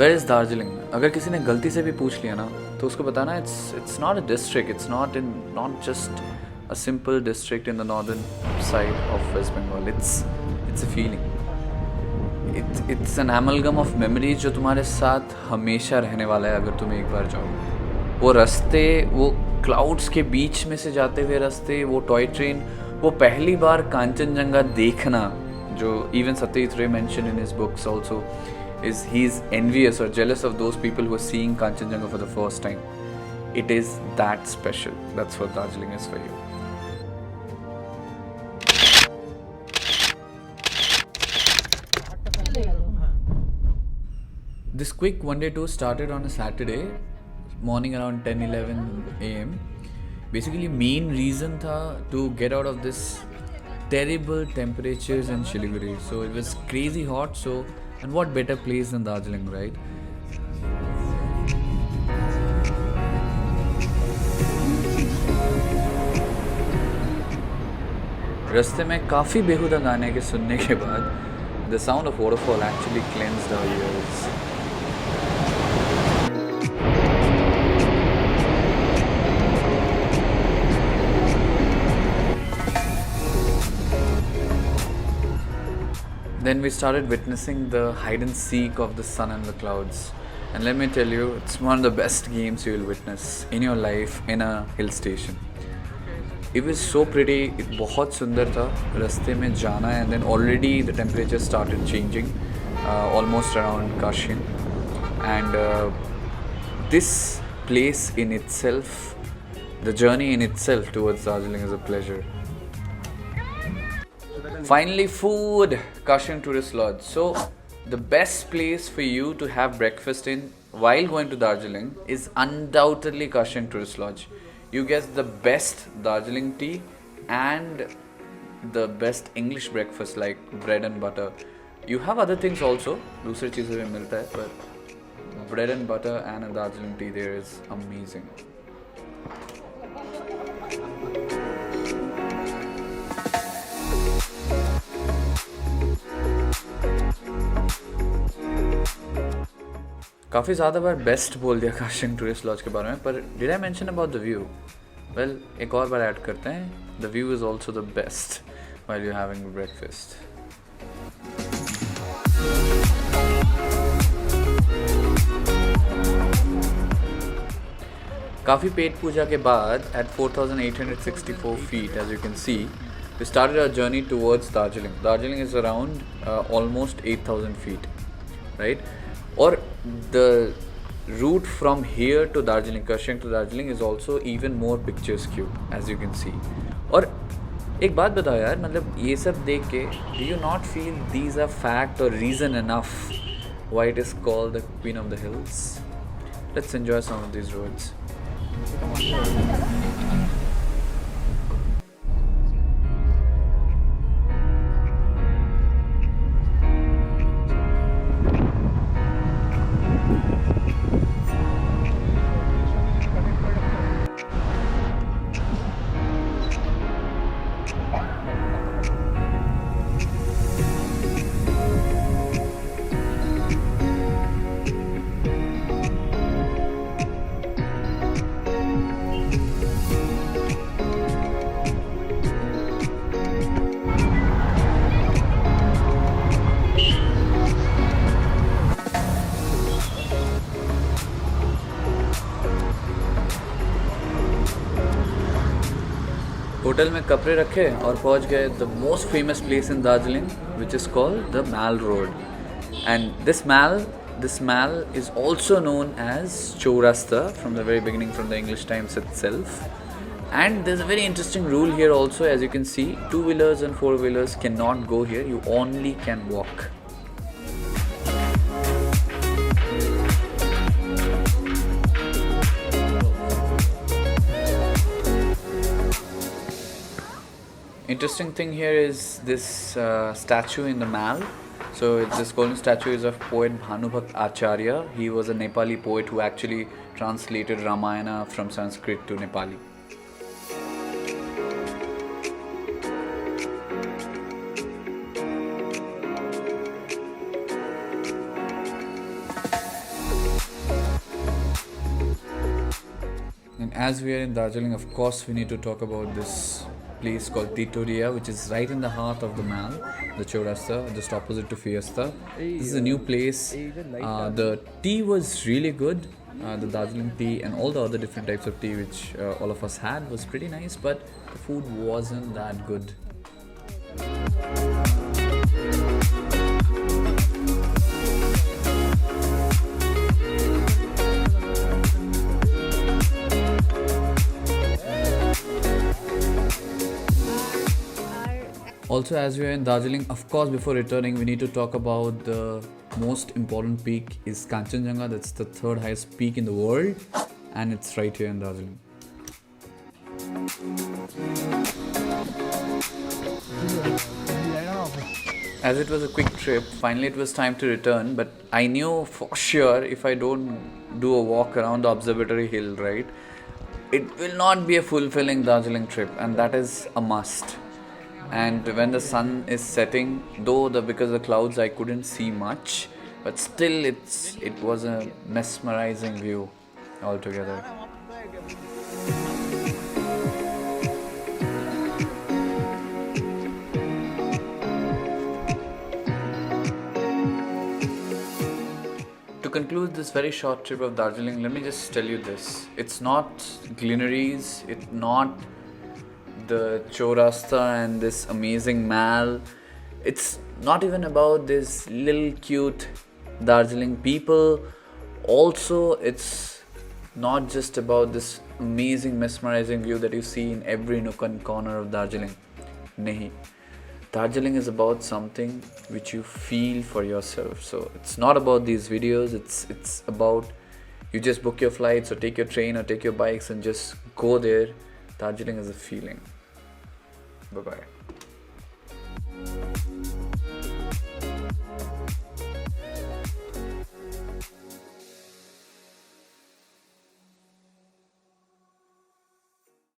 Where is Darjeeling? अगर किसी ने गलती से भी पूछ लिया ना तो उसको बताना it's not a district, it's not just a simple district in the northern side of West Bengal, it's a feeling, it's an amalgam of memories जो तुम्हारे साथ हमेशा रहने वाला है अगर तुम एक बार जाओ। वो रास्ते, वो क्लाउड्स के बीच में से जाते हुए रास्ते, वो टॉय ट्रेन, वो पहली बार कांचनजंगा देखना, जो इवन सत्यजीत रे mention in his books also is he's envious or jealous of those people who are seeing Kanchenjunga for the first time. It is that special. That's what Darjeeling is for you. This quick one-day tour started on a Saturday morning around 10-11 a.m. Basically, main reason tha to get out of this terrible temperatures in Siliguri. So it was crazy hot. So, and what better place than Darjeeling, right? रास्ते में काफ़ी बेहुदा गाने के सुनने के बाद the sound of waterfall actually cleansed our ears. Then we started witnessing the hide and seek of the sun and the clouds. And let me tell you, it's one of the best games you will witness in your life in a hill station. It was so pretty, बहुत सुंदर था रास्ते में जाना. And then already the temperature started changing almost around Kashin. And this place in itself, the journey in itself towards Darjeeling is a pleasure. Finally, food, Kashin Tourist Lodge. So, the best place for you to have breakfast in while going to Darjeeling is undoubtedly Kashin Tourist Lodge. You get the best Darjeeling tea and the best English breakfast like bread and butter. You have other things also, दूसरी चीज़ें भी मिलता है, but bread and butter and a Darjeeling tea there is amazing. काफ़ी ज़्यादा बार best बोल दिया काशिंग tourist laws के बारे में, पर did I mention about the view? Well, एक और बार ऐड करते हैं, the view is also the best while you having breakfast. काफ़ी पेट पूजा के बाद eight 4,864 feet, as you can see, we started our journey towards Darjeeling. Darjeeling is around almost 8,000 feet, right? Or the route from here to Darjeeling, Kashin to Darjeeling is also even more picturesque, as you can see. और एक बात बताओ यार, मतलब ये सब देख के do you not feel these are fact or reason enough why it is called the Queen of the Hills? Let's enjoy some of these roads. Hotel में कपड़े रखे और पहुंच गए the most famous place in Darjeeling which is called the Mall Road. And this Mall is also known as Chaurasta from the very beginning, from the English times itself. And there's a very interesting rule here also, as you can see, 2-wheelers and 4-wheelers cannot go here, you only can walk. Interesting thing here is this statue in the mall. So this golden statue is of poet Bhanubhakt Acharya. He was a Nepali poet who actually translated Ramayana from Sanskrit to Nepali. as we are in Darjeeling, of course, we need to talk about this place called Titoria, which is right in the heart of the mall, the Chaurasta, just opposite to Fiesta. This is a new place. The tea was really good. The Darjeeling tea and all the other different types of tea which all of us had was pretty nice, but the food wasn't that good. Also, as we are in Darjeeling, of course, before returning, we need to talk about the most important peak is Kanchenjunga. That's the third highest peak in the world, and it's right here in Darjeeling. As it was a quick trip, finally it was time to return. But I knew for sure if I don't do a walk around the observatory hill, right, it will not be a fulfilling Darjeeling trip, and that is a must. And when the sun is setting, though because of the clouds I couldn't see much, but still it was a mesmerizing view altogether. To conclude this very short trip of Darjeeling, let me just tell you this. It's not greeneries, it's not the Chaurasta and this amazing mall. It's not even about this little cute Darjeeling people. Also, it's not just about this amazing mesmerizing view that you see in every nook and corner of Darjeeling. Nahi. Darjeeling is about something which you feel for yourself. So it's not about these videos, it's about you just book your flights or take your train or take your bikes and just go there. Darjeeling is a feeling. Bye bye.